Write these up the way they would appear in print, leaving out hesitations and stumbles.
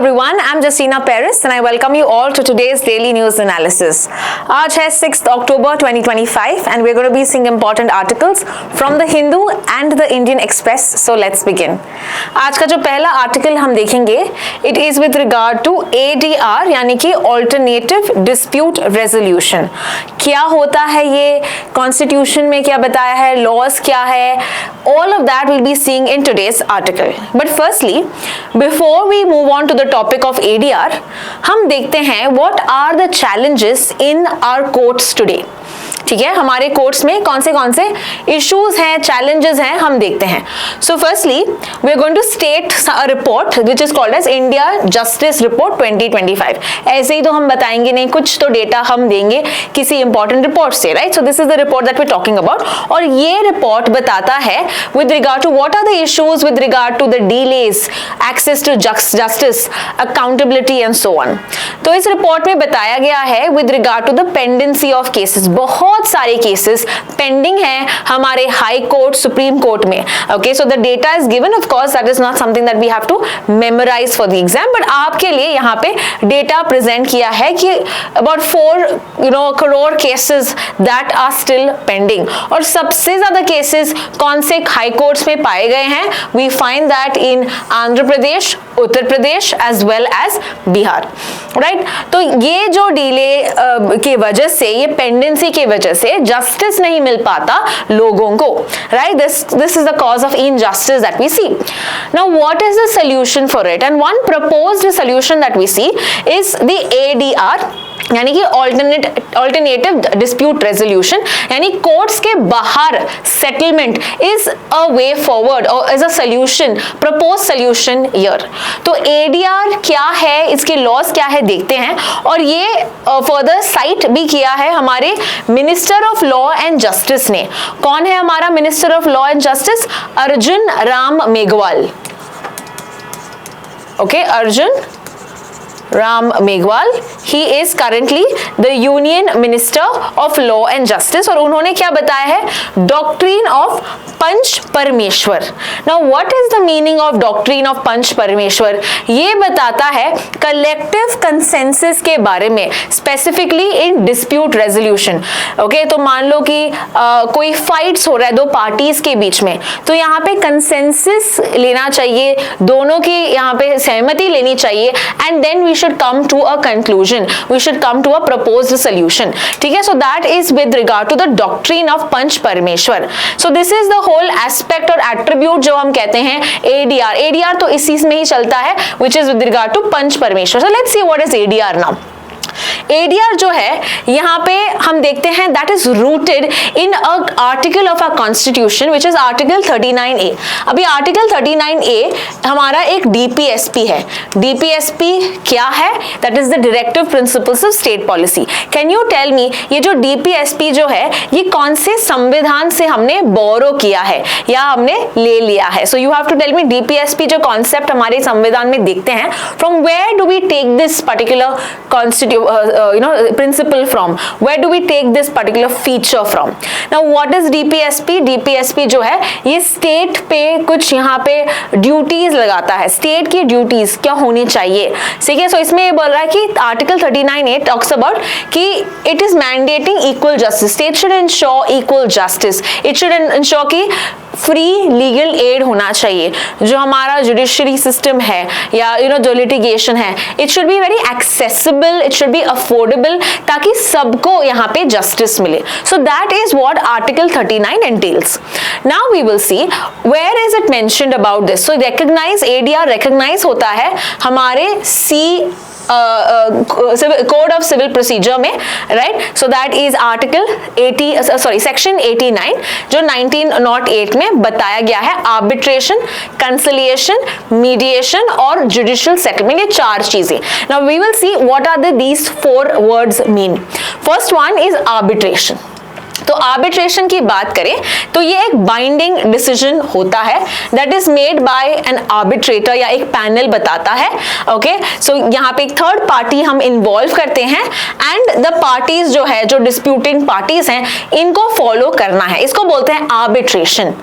everyone, I'm Justina Paris and I welcome you all to today's daily news analysis. आज है 6th October 2025 and we're going to be seeing important articles from the Hindu and the Indian Express. So let's begin. आज का जो पहला article हम देखेंगे it is with regard to ADR यानी कि Alternative Dispute Resolution. क्या होता है ये, कॉन्स्टिट्यूशन में क्या बताया है, लॉज क्या है, all of that we'll be seeing in today's article. But firstly, before we move on to the topic of ADR, हम देखते हैं what are the challenges in our courts today. ठीक है, हमारे कोर्ट्स में कौन से इश्यूज हैं, चैलेंजेस हैं, हम देखते हैं. So firstly we are going to state a report which is called as India justice report 2025. ऐसे ही तो हम बताएंगे नहीं, कुछ तो डेटा हम देंगे किसी इंपॉर्टेंट रिपोर्ट से, right. So this is the report that we are talking about और ये रिपोर्ट बताता है with regard to what are the issues with regard to the delays, access to justice, accountability and so on. तो इस report में बताया गया है with regard to the pendency of cases. बहुत सारे केसेस पेंडिंग हैं हमारे हाई कोर्ट, सुप्रीम कोर्ट में. Okay, so the data is given, of course that is not something that we have to memorise for the exam, but आपके लिए यहाँ पे data present किया है कि about 4 crore cases that are still pending. और सबसे ज्यादा केसेस कौन से हाई कोर्ट्स में पाए गए हैं? We find that in Andhra Pradesh, Uttar Pradesh as well as Bihar, right. तो ये जो डिले की वजह से, ये पेंडेंसी की वजह से जस्टिस नहीं मिल पाता लोगों को, right. This is the cause of injustice that we see. Now what is the solution for it? And one proposed solution that we see is the ADR यानी कि ऑल्टरनेटिव डिस्प्यूट रेजोल्यूशन, यानी courts के बाहर settlement is a way forward और is a solution, propose solution here. तो ADR क्या है, इसके लॉज क्या है देखते हैं. और ये फर्दर साइट भी किया है हमारे minister of law and justice ने. कौन है हमारा minister of law and justice? Arjun Ram Meghwal. Okay, Arjun Ram Meghwal. He is currently the Union Minister of Law and Justice और उन्होंने क्या बताया है? Doctrine of पंच परमेश्वर. Now what is the meaning of doctrine of पंच परमेश्वर? ये बताता है collective consensus के बारे में, specifically in dispute resolution. Okay, तो मान लो कि कोई fights हो रहा है दो parties के बीच में, तो यहाँ पे consensus लेना चाहिए, दोनों की यहाँ पे सहमति लेनी चाहिए and then we should come to a conclusion, we should come to a proposed solution. ठीक है, so that is with regard to the doctrine of पंच परमेश्वर. So this is the whole aspect और attribute जो हम कहते हैं ADR. ADR तो इसी में ही चलता है which is with regard to पंच परमेश्वर. So let's see what is ADR now. ADR जो है यहाँ पे हम देखते हैं that is rooted in a article of our constitution which is article 39A. अभी article 39A हमारा एक DPSP है. DPSP क्या है? That is the directive principles of state policy. Can you tell me ये जो DPSP जो है ये कौन से संविधान से हमने बोरो किया है या हमने ले लिया है? So you have to tell me DPSP जो concept हमारे संविधान में देखते हैं, from where do we take this particular principle from? Where do we take this particular feature from? Now what is DPSP? DPSP जो है ये स्टेट पे कुछ यहाँ पे ड्यूटीज लगाता है. स्टेट की ड्यूटीज क्या होनी चाहिए, ठीक है. सो इसमें ये बोल रहा है कि आर्टिकल 39A टॉक्स अबाउट कि it is mandating equal justice. State should ensure equal justice. It should ensure कि फ्री लीगल एड होना चाहिए. जो हमारा जुडिशरी सिस्टम है या जो लिटिगेशन है, it should be very accessible, it should be affordable, ताकि सबको यहाँ पे जस्टिस मिले. सो that is what article 39 entails. Now we will see where is it mentioned about this. So recognize, ADR recognize होता है हमारे Code of Civil Procedure में, right? So that is article section 89 जो 1908 में बताया गया है. arbitration, conciliation, mediation और judicial settlement, ये चार चीजें. Now we will see what are these four words mean. First one is arbitration. तो आर्बिट्रेशन की बात करें तो ये एक बाइंडिंग डिसीजन होता है that is made by N arbitrator, या एक पैनल बताता है। ओके, सो यहाँ पे एक थर्ड पार्टी हम इन्वॉल्व करते हैं एंड द पार्टीज जो है, जो डिस्प्यूटिंग पार्टीज हैं, इनको फॉलो करना है, इसको बोलते हैं arbitration.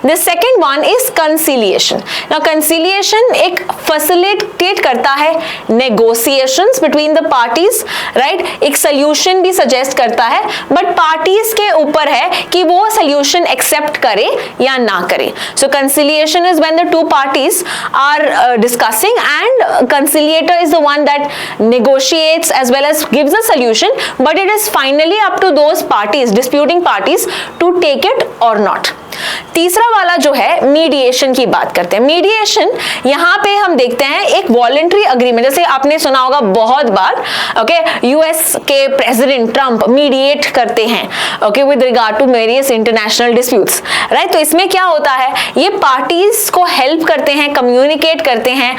The second one is conciliation. Now conciliation एक फैसिलिटेट करता है negotiations between the parties, right, एक सोल्यूशन भी सजेस्ट करता है, बट पार्टीज के ऊपर है कि वो सोल्यूशन एक्सेप्ट करे या ना करे। So conciliation is when the two parties are discussing and conciliator is the one that negotiates as well as gives a solution, but it is finally up to those parties, disputing parties, to take it or not. तीसरा वाला जो है mediation की बात करते हैं। Mediation यहां पे हम देखते हैं एक वॉलंटरी अग्रीमेंट, जैसे आपने सुना होगा बहुत बार, ओके, यूएस के प्रेसिडेंट ट्रंप मीडिएट करते हैं, okay, with regard to various international disputes, right. तो इसमें क्या होता है, ये पार्टीज को हेल्प करते हैं, कम्युनिकेट करते हैं,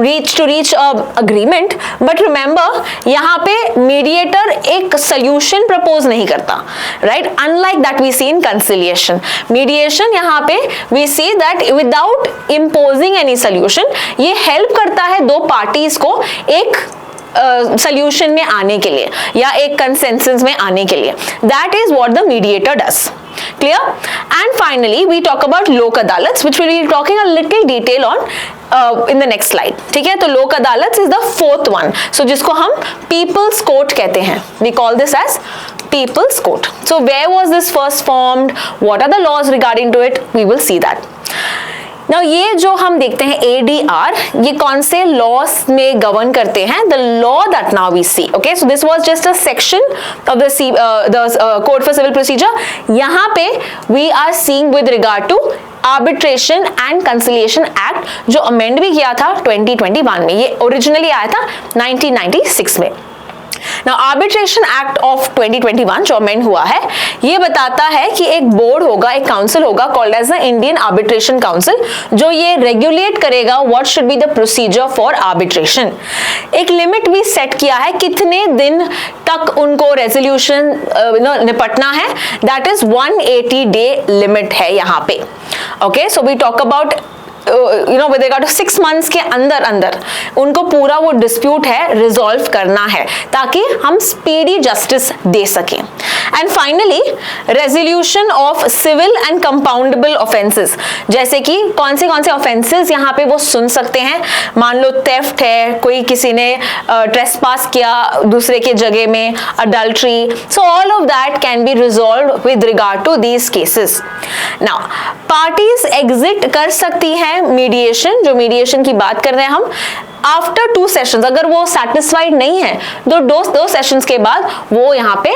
reach to reach agreement, but remember यहाँ पे मीडिएटर एक सोल्यूशन प्रपोज नहीं करता, right, unlike that we see in conciliation. Mediation यहाँ पे we see that without imposing any solution, ये हेल्प करता है दो पार्टीज को एक सोल्यूशन में आने के लिए या एक कंसेंसस में आने के लिए। That is what the mediator does. Clear? And finally, we talk about लोक अदालत, which we will be talking a little detail on in the next slide. ठीक है, तो लोक अदालत is the fourth one. So जिसको हम People's Court कहते हैं, we call this as People's Court. So where was this first formed? What are the laws regarding to it? We will see that. Now ये जो हम देखते हैं ADR, ये कौन से लॉस में गवर्न करते हैं? The law that now we see. Okay, so this was just a section of the Code for Civil Procedure. यहाँ पे we are seeing with regard to arbitration and conciliation act, जो amend भी किया था 2021 में, ये ओरिजिनली आया था 1996 में। Now Arbitration Act of 2021 जो अमेंड हुआ है, ये बताता है कि एक बोर्ड होगा, एक काउंसिल होगा called as the Indian arbitration council, जो ये रेगुलेट करेगा what should be the procedure for arbitration. एक लिमिट भी सेट किया है कितने दिन तक उनको रेजोल्यूशन निपटना है, दैट इज 180 डे लिमिट है यहाँ पे। Okay, so we talk about with regard to 6 months के अंदर उनको पूरा वो डिस्प्यूट है रिजॉल्व करना है, ताकि हम स्पीडी जस्टिस दे सकें। And finally resolution of civil and compoundable offences, जैसे कि कौन से ऑफेंसेस यहाँ पे वो सुन सकते हैं। मान लो थेफ्ट है, कोई किसी ने ट्रेसपास किया दूसरे के जगह में, adultery, so all of that can be resolve with regard to these cases. Now parties exit कर सकती हैं मीडिएशन, जो मीडिएशन की बात कर रहे हैं हम, आफ्टर 2 सेशंस। अगर वो सेटिस्फाइड नहीं है तो दो सेशंस के बाद वो यहाँ पे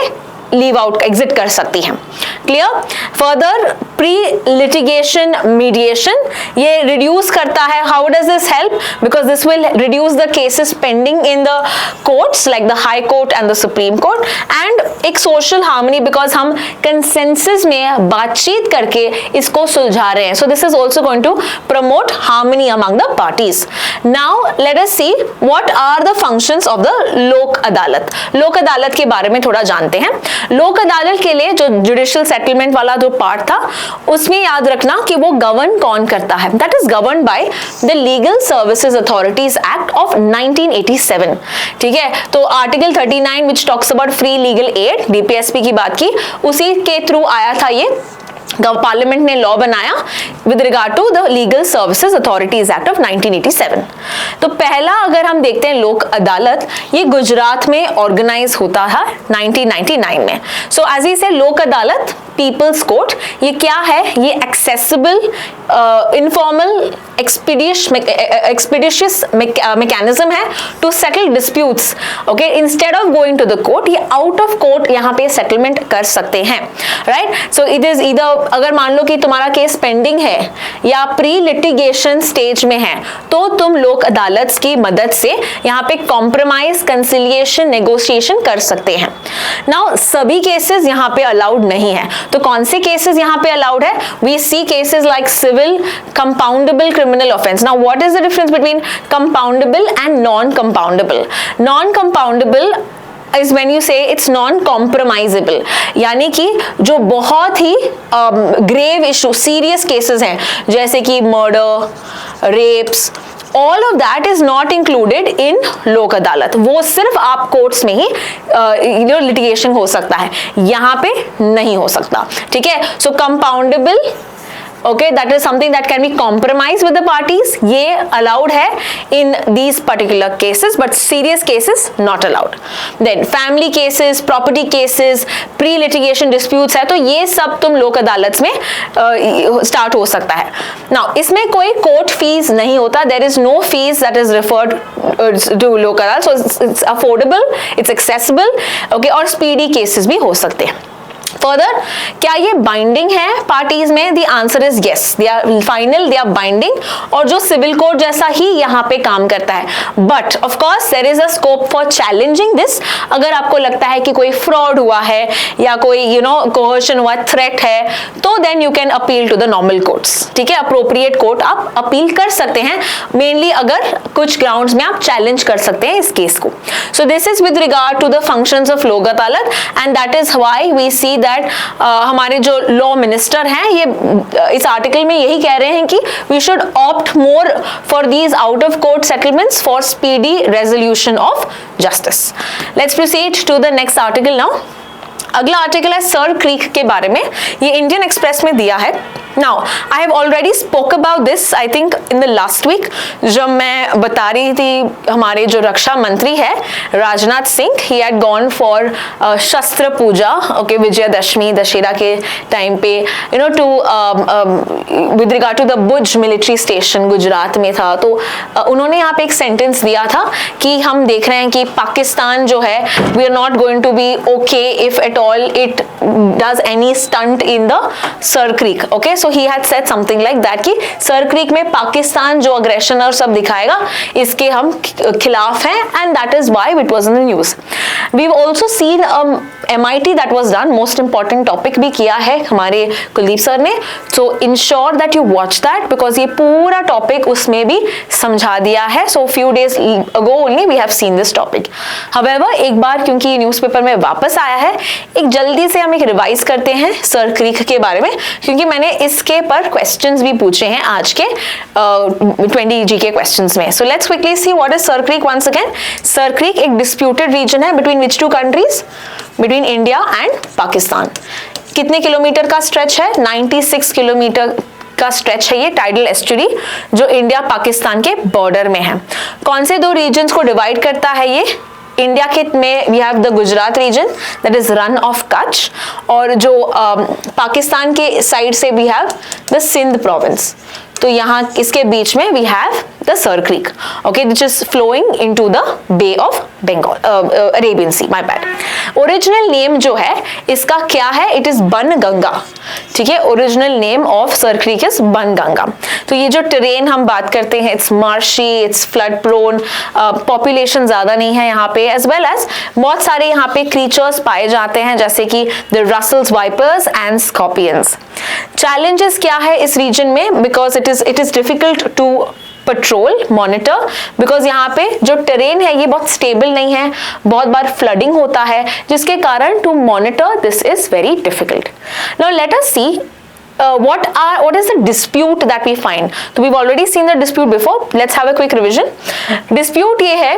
लीव आउट, एग्जिट कर सकती हैं। Clear? Further pre litigation mediation, ये रिड्यूस करता है। How does this help? Because this will reduce the cases pending in the courts like the high court and the supreme court, and एक social harmony, because हम consensus में बातचीत करके इसको सुलझा रहे हैं। So this is also going to promote harmony among the parties. Now let us see what are the functions of the लोक अदालत। लोक अदालत के बारे में थोड़ा जानते हैं। लोक अदालत के लिए जो जुडिशियल सेटलमेंट वाला जो पार्ट था, उसमें याद रखना कि वो गवर्न कौन करता है, that is govern by the legal services authorities act of 1987। ठीक है, तो article 39 which talks about free legal aid, DPSP की बात की, उसी के थ्रू आया था ये, पार्लियामेंट ने लॉ बनाया with regard to the legal services authorities act of 1987। तो पहला अगर हम देखते हैं लोक अदालत, ये गुजरात में ऑर्गेनाइज होता है 1999 में। सो एज ई से लोक अदालत पीपल्स कोर्ट, ये क्या है? ये एक्सेसिबल इनफॉर्मल एक्सपीडिशियस मैकेनिज्म है to settle disputes. Okay, instead of going to the court, ये आउट ऑफ कोर्ट यहाँ पे सेटलमेंट कर सकते हैं, right. So it is either, अगर मान लो कि तुम्हारा केस पेंडिंग है या प्री लिटिगेशन स्टेज में है, तो तुम लोक अदालत की मदद से यहाँ पे कॉम्प्रोमाइज, कंसिलिएशन, नेगोशिएशन कर सकते हैं। नाउ सभी केसेस यहाँ पे अलाउड नहीं है, तो कौन से केसेस यहाँ पे अलाउड है? We see cases like civil compoundable criminal offence. Now what is the difference between compoundable and non compoundable? Non compoundable is when you say it's non compromisable, यानी कि जो बहुत ही ग्रेव इशू, सीरियस केसेस हैं जैसे कि murder, rapes, all of that is not included in Lok Adalat. वो सिर्फ आप कोर्ट्स में ही लिटिगेशन हो सकता है, यहाँ पे नहीं हो सकता। ठीक है, सो compoundable, okay, that is something that can be compromised with the parties, ये allowed है in these particular cases, but serious cases not allowed. Then family cases, property cases, pre-litigation disputes है, तो ये सब तुम लोक अदालत में start हो सकता है। Now इसमें कोई court fees नहीं होता, there is no fees that is referred to लोक अदालत, so it's affordable, it's accessible, okay, और speedy cases भी हो सकते हैं। फर्दर, क्या ये बाइंडिंग है पार्टीज में? The answer is yes, they are final, they are binding, और जो सिविल कोड जैसा ही यहाँ पे काम करता है। But of course there is a scope for challenging this. अगर आपको लगता है कि कोई फ्रॉड हुआ है या कोई कोहर्शन हुआ, थ्रेट है, तो then you can appeal to the normal courts. ठीक है, अप्रोप्रिएट कोर्ट आप अपील कर सकते हैं, मेनली अगर कुछ ग्राउंड्स में आप चैलेंज कर सकते हैं इस केस को। So this is with regard to the functions of Lok Adalat, and that is why we see that हमारे जो लॉ मिनिस्टर हैं ये इस आर्टिकल में यही कह रहे हैं कि we should opt more for these out of court settlements for speedy resolution of justice. Let's proceed to the next article now. अगला आर्टिकल है सर क्रीक के बारे में, ये इंडियन एक्सप्रेस में दिया है। Now I have already spoke about this I think in the last week, जब मैं बता रही थी हमारे जो रक्षा मंत्री है Rajnath Singh, he had gone for Shastra Puja, okay, Vijayadashami Dussehra के टाइम पे, to with regard to the Bhuj military station Gujarat में था। तो उन्होंने यहाँ पे एक सेंटेंस दिया था कि हम देख रहे हैं कि पाकिस्तान जो है, we are not going to be okay if at all it does any stunt in the Sir Creek. Okay, so he had said something like that कि सर क्रीक में पाकिस्तान जो अग्रेशन और सब दिखाएगा इसके हम खिलाफ हैं, and that is why it was in the news. We've also seen MIT that was done, most important topic भी किया है हमारे कुलदीप सर ने, so ensure that you watch that because ये पूरा टॉपिक उसमें भी समझा दिया है। So few days ago only we have seen this topic. However, एक बार क्योंकि न्यूज़पेपर में वापस आया है, एक जल्दी से हम एक रिवाइज करते हैं सर क्रीक के बारे में, क्योंकि मैंने इसके पर क्वेश्चंस भी पूछे हैं आज के 20 जीके क्वेश्चंस में। So let's quickly see what is Sir Creek once again. Sir Creek एक डिस्प्यूटेड रीजन है between which two countries, between India and Pakistan. कितने किलोमीटर का स्ट्रेच है? 96 किलोमीटर का स्ट्रेच है ये टाइडल एस्चुरी, जो इंडिया पाकिस्तान के बॉर्डर में है। कौन से दो रीजन्स को डिवाइड करता है ये? इंडिया के में we have the Gujarat region that is Rann of Kutch, और जो पाकिस्तान के साइड से we have the Sindh province. तो यहाँ इसके बीच में we have the Sir Creek, okay, which is flowing into the Bay of Bengal, Arabian Sea, my bad. Original name जो है इसका क्या है? It is Banganga. ठीक है, original name of Sir Creek is Banganga. तो ये जो टेरेन हम बात करते हैं, it's marshy, it's flood prone, population ज्यादा नहीं है यहाँ पे, एज वेल एज बहुत सारे यहाँ पे क्रीचर्स पाए जाते हैं जैसे कि the Russell's vipers and scorpions. Challenges क्या है इस रीजन में? Because it is difficult to patrol monitor, because यहाँ पे जो टेरेन है ये बहुत स्टेबल नहीं है, बहुत बार फ्लडिंग होता है, जिसके कारण to monitor this is very difficult. Now let us see what is the dispute that we find. So we've already seen the dispute before. Let's have a quick revision. Dispute ये है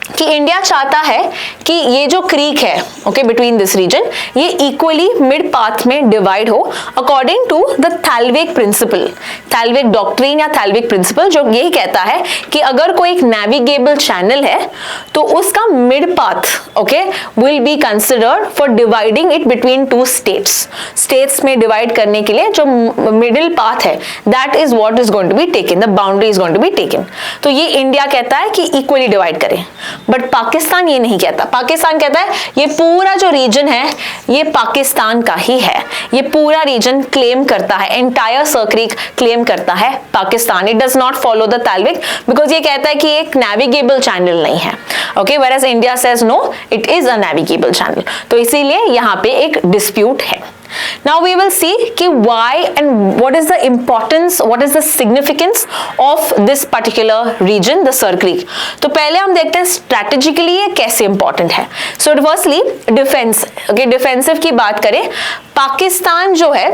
कि India चाहता है कि ये जो creek है, okay, between this region, ये इक्वली मिड पाथ में डिवाइड हो according to the thalweg principle. Thalweg doctrine या थैलवेक प्रिंसिपल जो यही कहता है कि अगर कोई एक नेविगेबल चैनल है तो उसका mid path, okay, will be considered for dividing it between two states. States में डिवाइड करने के लिए जो मिडिल पाथ है, that is what is going to be taken, the boundary is going to be taken. तो ये India कहता है कि इक्वली डिवाइड करें, बट पाकिस्तान ये नहीं कहता। पाकिस्तान कहता है ये पूरा जो रीजन है ये पाकिस्तान का ही है, ये पूरा रीजन क्लेम करता है, एंटायर सर क्रीक क्लेम करता है Pakistan. It does not follow the thalweg because ये कहता है कि एक नेविगेबल चैनल नहीं है, okay, whereas India says no, it is a navigable channel. तो इसीलिए यहाँ पे एक डिस्प्यूट है। Now we will see कि why and what is the importance, what is the significance of this particular region, the Sir Creek. तो पहले हम देखते हैं strategically ये कैसे important है. So firstly defense, okay, defensive की बात करें, पाकिस्तान जो है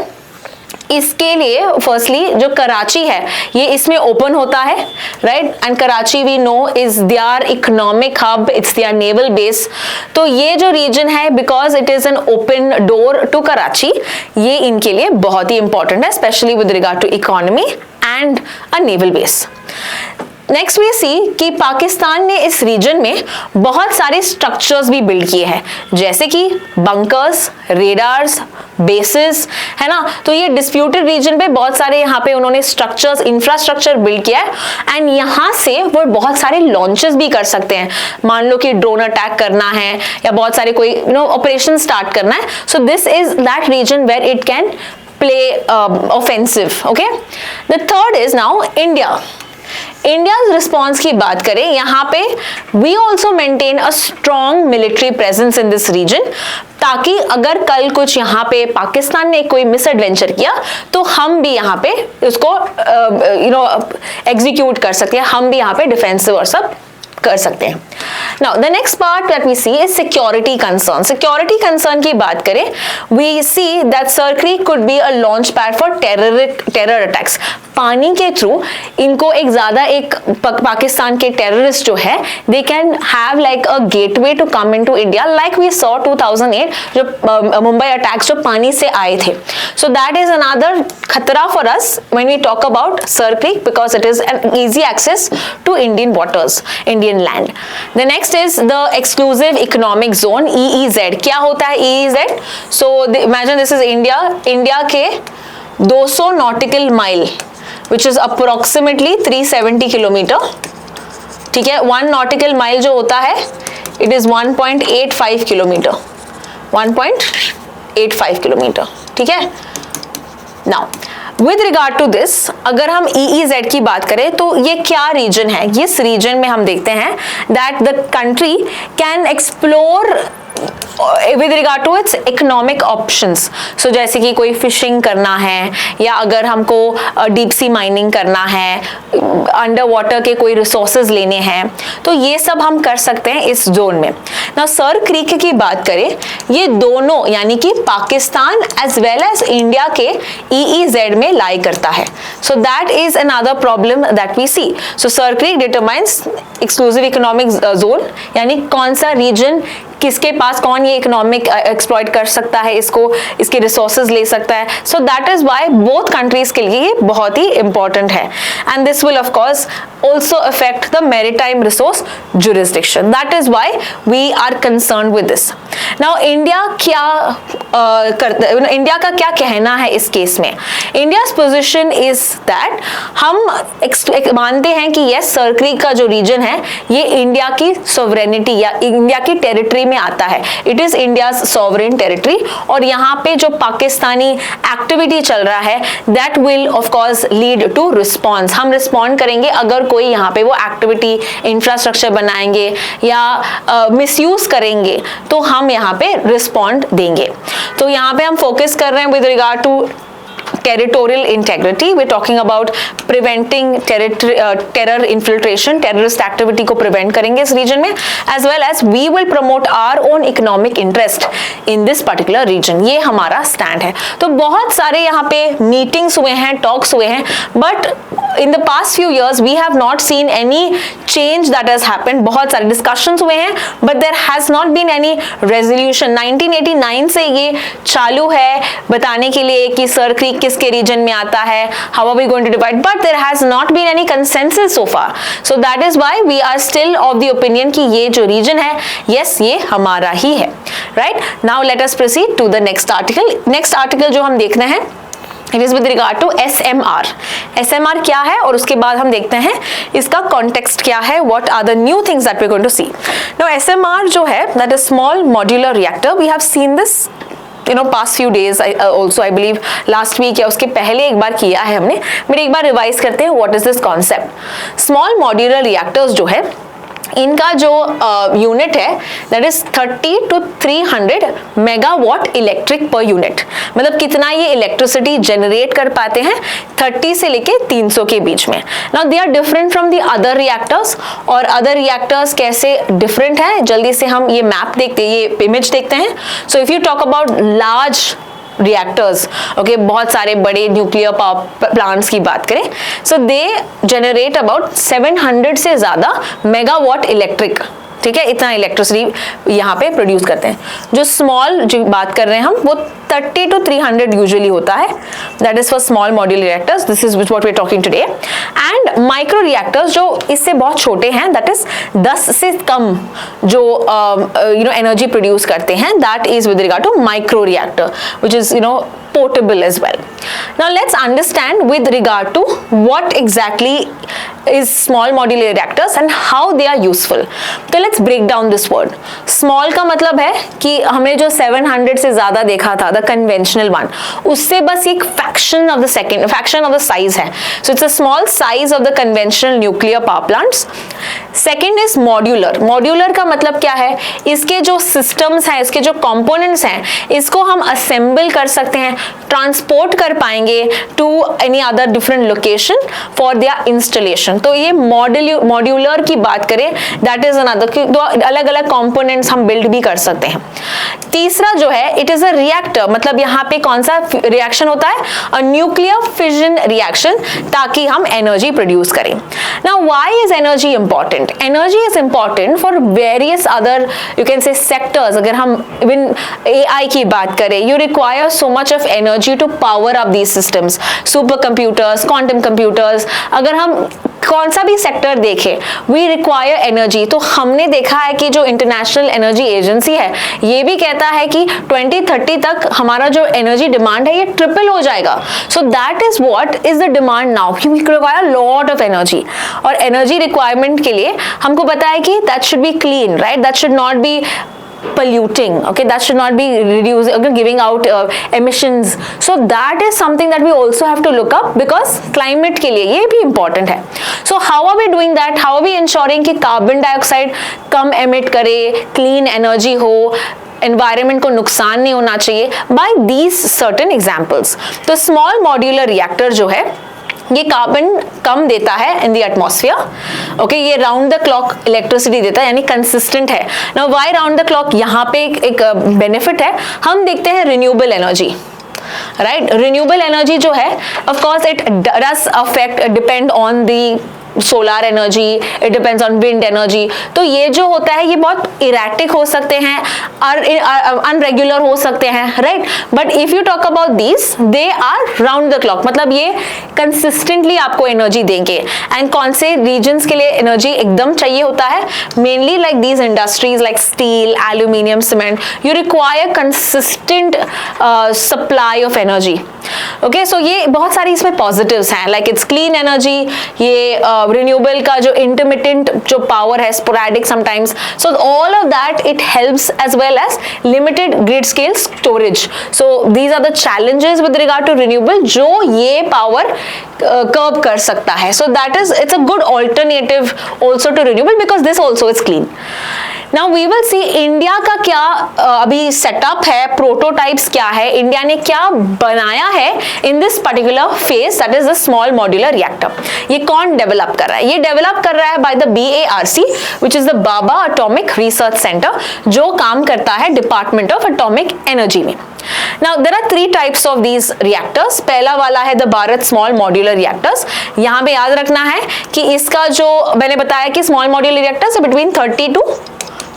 इसके लिए फर्स्टली जो कराची है ये इसमें ओपन होता है, right, and Karachi we know is their economic hub, it's their naval base. तो ये जो रीजन है because it is an open door to Karachi, ये इनके लिए बहुत ही इंपॉर्टेंट है, especially with regard to economy and a naval base. Next we see कि पाकिस्तान ने इस रीजन में बहुत सारे स्ट्रक्चर्स भी बिल्ड किए हैं, जैसे कि बंकर्स, रेडार्स, बेसिस, है ना. तो ये डिस्प्यूटेड रीजन पे बहुत सारे यहाँ पे उन्होंने स्ट्रक्चर्स, इंफ्रास्ट्रक्चर बिल्ड किया है एंड यहाँ से वो बहुत सारे लॉन्चेस भी कर सकते हैं. मान लो कि ड्रोन अटैक करना है या बहुत सारे कोई ऑपरेशन स्टार्ट करना है. So this is that region where it can play offensive. Okay, the third is now India. India's response की बात करें, यहाँ पे we also maintain a strong military presence in this region, ताकि अगर कल कुछ यहाँ पे पाकिस्तान ने कोई मिसएडवेंचर किया तो हम भी यहाँ पे उसको एग्जीक्यूट कर सकते हैं, हम भी यहाँ पे डिफेंसिव और सब कर सकते हैं. Now the next part that we see is security concern. Security concern की बात करें, we see that Sir Creek could be a launch pad for terror attacks. पानी के थ्रू इनको एक ज्यादा एक पाकिस्तान के टेररिस्ट जो है they can have like a gateway to come into India, like we saw 2008 जो मुंबई अटैक्स जो पानी से आए थे. सो दैट इज अनदर खतरा for us when we talk about Sir Creek, because it is an easy access to Indian waters, Indian land. The next is the exclusive economic zone, EEZ. क्या होता है EEZ? So imagine this is India के 200 nautical mile which is approximately 370 kilometre. ठीक है, 1 nautical mile जो होता है it is 1.85 kilometre, 1.85 kilometre. ठीक है. Now with regard to this, अगर हम EEZ की बात करें तो ये क्या रीजन है, इस रीजन में हम देखते हैं that the country can explore with regard to its economic options. So जैसे कि कोई फिशिंग करना है या अगर हमको डीप सी माइनिंग करना है, अंडर वाटर के कोई रिसोर्सेज लेने हैं, तो ये सब हम कर सकते हैं इस जोन में. ना सर क्रीक की बात करें, ये दोनों यानी कि Pakistan as well as India के EEZ में लाई करता है. So that is another problem that we see. So Sir Creek determines exclusive economic zone, यानी कौन सा रीजन किसके पास, कौन ये इकोनॉमिक एक्सप्लॉइट कर सकता है इसको, इसके रिसोर्सेज ले सकता है. So that is why both countries के लिए ये बहुत ही इंपॉर्टेंट है and this will of course also affect the maritime resource jurisdiction. That is why we are concerned with this. Now India क्या इंडिया का क्या कहना है इस केस में? India's position is that हम मानते हैं कि yes, सर क्रीक का जो रीजन है ये इंडिया की sovereignty या इंडिया की टेरिटरी में आता है. It is India's sovereign territory और यहाँ पे जो पाकिस्तानी एक्टिविटी चल रहा है that will of course lead to response. हम रिस्पॉन्ड करेंगे अगर कोई यहाँ पे वो एक्टिविटी, इंफ्रास्ट्रक्चर बनाएंगे या मिसयूज करेंगे तो हम यहाँ पे रिस्पॉन्ड देंगे. तो यहाँ पे हम फोकस कर रहे हैं with regard to territorial integrity. We're talking about preventing terror infiltration, terrorist activity को prevent करेंगे इस region में, as well as we will promote our own economic interest in this particular region. ये हमारा stand है. तो बहुत सारे यहाँ पे meetings हुए हैं, talks हुए हैं, but in the past few years we have not seen any change that has happened. बहुत सारे discussions हुए हैं, but there has not been any resolution. 1989 से ये चालू है बताने के लिए कि सर क्रीक किसके रीजन में आता है, how are we going to divide, but there has not been any consensus so far. So that is why we are still of the opinion कि ये जो रीजन है yes ये हमारा ही है. Right? Now let us proceed to the next article. Next article जो हम देख रहे हैं it is with regard to SMR. SMR क्या है और उसके बाद हम देखते हैं इसका context क्या है, what are the new things that we're going to see. Now SMR जो है that is small modular reactor. We have seen this past few days also, I believe last week या उसके पहले एक बार किया है हमने, बट एक बार रिवाइज करते हैं what is this concept. Small modular reactors जो है इनका जो यूनिट है that is 30 to 300 megawatt electric per unit, मतलब कितना ये इलेक्ट्रिसिटी जनरेट कर पाते हैं 30 से लेके 300 के बीच में। Now they are different from the other reactors, और अदर रिएक्टर्स कैसे डिफरेंट है जल्दी से हम ये मैप देखते हैं, ये इमेज देखते हैं। सो if you talk about large reactors, okay, बहुत सारे बड़े न्यूक्लियर पावर प्लांट्स की बात करें, सो दे जनरेट अबाउट 700 से ज्यादा मेगावाट इलेक्ट्रिक, ठीक है, इतना इलेक्ट्रिसिटी यहाँ पे प्रोड्यूस करते हैं। जो स्मॉल जो बात कर रहे हैं हम, वो 30 to 300 यूजुअली होता है, that is for small modular reactors, this is what we are talking today. And micro reactors जो इससे बहुत छोटे हैं, दैट इज 10 से कम जो एनर्जी प्रोड्यूस करते हैं, that is with regard to micro reactor which is portable as well. Now let's understand with regard to what exactly is small modular reactors and how they are useful. तो let's break down this word. Small का मतलब है कि हमने जो 700 से ज्यादा देखा था, the conventional one, उससे बस एक fraction of the size है. So it's a small size of the conventional nuclear power plants. Second is modular. Modular का मतलब क्या है? इसके जो systems हैं, इसके जो components हैं, इसको हम assemble कर सकते हैं, ट्रांसपोर्ट कर पाएंगे to any other different location for their installation. तो ये मॉड्यूलर की बात करें, दैट इज अनदर, दो अलग अलग कंपोनेंट्स हम बिल्ड भी कर सकते हैं। तीसरा जो है, इट इज अ रिएक्टर, मतलब यहाँ पे कौन सा रिएक्शन होता है, अ न्यूक्लियर फिजन रिएक्शन, ताकि हम एनर्जी प्रोड्यूस करें। Now why is energy important? Energy is important for various other you can say sectors. अगर हम इवन AI की बात करें, you require so much of energy to power up these systems, super computers, quantum computers, अगर हम कौन सा भी सेक्टर देखें, वी रिक्वायर एनर्जी। तो हमने देखा है कि जो इंटरनेशनल एनर्जी एजेंसी है, ये भी कहता है कि 2030 तक हमारा जो एनर्जी डिमांड है ये ट्रिपल हो जाएगा। So that is what is the demand now, we require lot of energy. और एनर्जी रिक्वायरमेंट के लिए हमको पता है कि that should be clean, right, that should not be polluting, okay, that should not be reducing, giving out emissions. So that is something that we also have to look up, because climate के लिए ये भी important है। So how are we doing that? How are we ensuring कि carbon dioxide कम emit करे, clean energy हो, environment को नुकसान नहीं होना चाहिए? By these certain examples. तो small modular reactor जो है, ये कार्बन कम देता है इन द एटमॉस्फेयर, ओके, ये राउंड द क्लॉक इलेक्ट्रिसिटी देता है, यानी कंसिस्टेंट है। Now why round the clock? यहाँ पे एक बेनिफिट है, हम देखते हैं renewable energy, right. Renewable energy जो है, of course it does affect, depend on the solar energy, it depends on wind energy. तो ये जो होता है ये बहुत इरेटिक हो सकते हैं, अनरेगुलर हो सकते हैं, right. But if you talk about this, they are round the clock, मतलब ये कंसिस्टेंटली आपको एनर्जी देंगे। एंड कौन से रीजन्स के लिए एनर्जी एकदम चाहिए होता है? Mainly like these industries like steel, aluminium, cement, you require consistent supply of energy, okay. So ये बहुत सारी इसमें पॉजिटिव्स हैं, लाइक इट्स क्लीन एनर्जी, ये renewable का जो intermittent जो power है, sporadic sometimes, so all of that it helps as well as limited grid scale storage. So these are the challenges with regard to renewable जो ये power curb कर सकता है। So that is, it's a good alternative also to renewable because this also is clean. Now we will see India का क्या अभी setup है, prototypes क्या है, इंडिया ने क्या बनाया है in this particular phase, that is the small modular reactor. ये कौन डेवलप कर रहा है? ये डेवलप कर रहा है by the BARC, which is the Baba atomic research centre, जो काम करता है डिपार्टमेंट ऑफ एटॉमिक एनर्जी में। Now there are 3 types of these reactors. पहला वाला है the Bharat small modular reactors. यहाँ पे याद रखना है कि इसका जो मैंने बताया कि small modular reactors between 30 to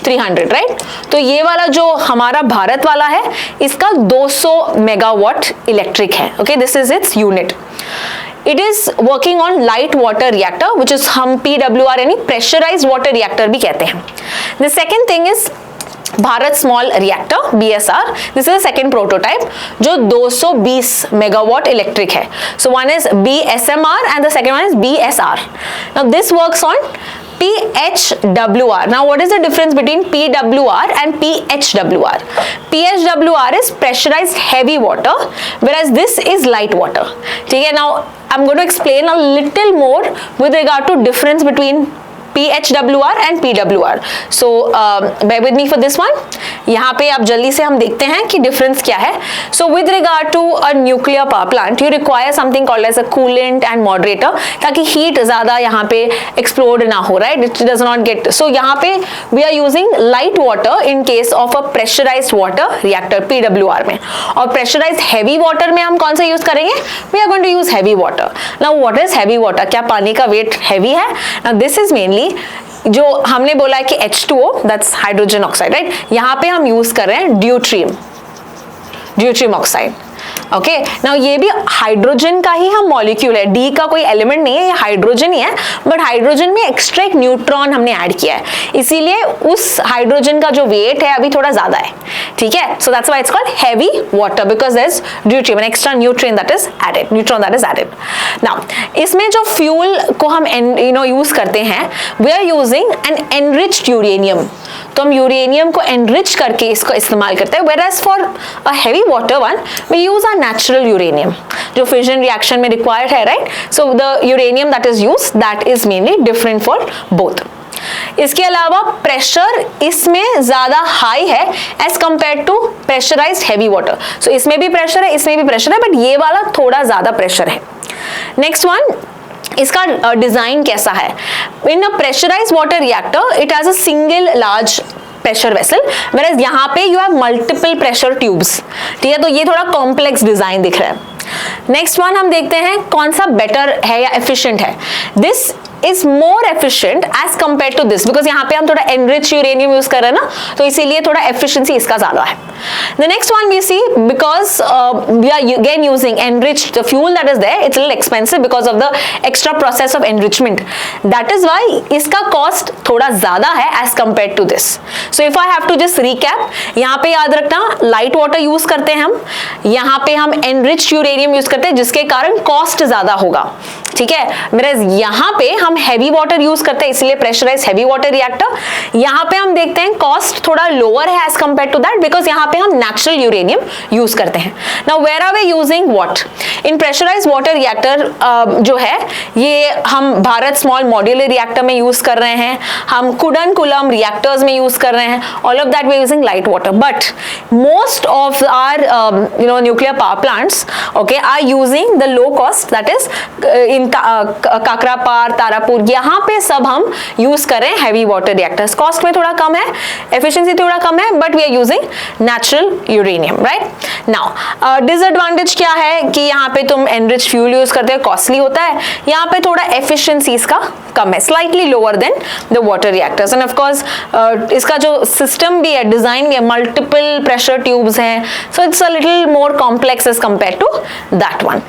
300, right. तो ये वाला जो हमारा भारत वाला है, इसका 200 मेगावाट इलेक्ट्रिक है, okay, this is its unit. It is working on light water reactor, which is हम PWR यानी प्रेशराइज्ड वाटर रिएक्टर भी कहते हैं। The second thing is Bharat small reactor BSR, this is the second prototype जो 220 megawatt electric है। So one is BSMR and the second one is BSR। Now this works on PHWR. Now what is the difference between PWR and PHWR? PHWR is pressurized heavy water, whereas this is light water. ठीक है, now I'm going to explain a little more with regard to difference between PHWR and PWR. So bear with me for this one. यहाँ पे आप जल्दी से हम देखते हैं कि डिफरेंस क्या है. So with regard to a nuclear power plant you require something called as a coolant and moderator, ताकि हीट ज्यादा यहाँ पे एक्सप्लोड ना हो, right, it does not get. So यहाँ पे we are using light water in case of a pressurised water reactor PWR में. और प्रेशराइज्ड हैवी वाटर में हम कौन सा यूज करेंगे? We are going to use heavy water. Now what is heavy water? क्या पानी का वेट हैवी है? नाउ दिस इज मेनली जो हमने बोला है कि H2O, that's hydrogen oxide, right. यहाँ पे हम यूज कर रहे हैं ड्यूट्रियम ऑक्साइड. ओके, नाउ ये भी हाइड्रोजन का ही हम मॉलिक्यूल है, डी का कोई एलिमेंट नहीं है, ये हाइड्रोजन ही है, बट हाइड्रोजन में एक्स्ट्रा एक न्यूट्रॉन हमने ऐड किया है, इसीलिए उस हाइड्रोजन का जो वेट है अभी थोड़ा ज्यादा है. ठीक है, so that's why it's called heavy water, because there is deuterium, an extra nutrient that is added, neutron that is added. Now इसमें जो फ्यूल को हम यूज करते हैं, we are using an enriched uranium. तो हम यूरेनियम को enrich करके इसको इस्तेमाल करते हैं. whereas for a heavy water one we use our natural uranium जो fission reaction में required है, right. so the uranium that is used that is mainly different for both. इसके अलावा प्रेशर इसमें ज्यादा हाई है as compare to pressurised heavy water. So इसमें भी प्रेशर है, इसमें भी प्रेशर है, बट ये वाला थोड़ा ज्यादा प्रेशर है. नेक्स्ट वन, इसका डिजाइन कैसा है? In a pressurised water reactor it has a single large pressure vessel, whereas यहाँ पे you have multiple pressure tubes. ठीक है, तो ये थोड़ा कॉम्प्लेक्स डिजाइन दिख रहा है. नेक्स्ट वन हम देखते हैं कौन सा बेटर है या एफिशिएंट है. This is more efficient as compared to this because यहाँ पे हम थोड़ा enriched uranium यूज कर रहे हैं ना, तो इसीलिए थोड़ा efficiency इसका ज्यादा है. The next one we see because we are again using enriched, the fuel that is there it's a little expensive because of the extra process of enrichment. That is why इसका cost थोड़ा ज्यादा है as compared to this. So if I have to just recap, यहाँ पे याद रखना light water use करते हैं हम, यहाँ पे हम enriched uranium यूज करते हैं जिसके कारण cost ज्यादा होगा. ठीक है, whereas यहाँ पे हम हैवी वाटर यूज करते हैं, इसलिए प्रेशराइज्ड हैवी वाटर रिएक्टर. यहाँ पे हम देखते हैं कॉस्ट थोड़ा लोअर है as compare to that because यहाँ पे हम नेचुरल यूरेनियम यूज करते हैं. Now where are we using what in pressurised water reactor? जो है ये हम भारत स्मॉल मॉड्यूलर रिएक्टर में यूज कर रहे हैं, हम कुडनकुलम रिएक्टर्स में यूज कर रहे हैं. All of that we using light water, but most of our nuclear power plants okay are using the low cost that is in Kakrapar, Tarapur, यहाँ पे सब हम यूज कर रहे हैं हैवी वाटर रिएक्टर्स. कॉस्ट में थोड़ा कम है, एफिशिएंसी थोड़ा कम है, but we are using natural uranium, right. Now disadvantage क्या है कि यहाँ पे तुम एनरिच फ्यूल यूज करते हो, कॉस्टली होता है. यहाँ पे थोड़ा एफिशिएंसी इसका कम है, slightly lower than the water reactors. End of course इसका जो सिस्टम भी है, डिजाइन भी है, मल्टीपल प्रेशर ट्यूब्स हैं, so it's a little more complex as compare to that one.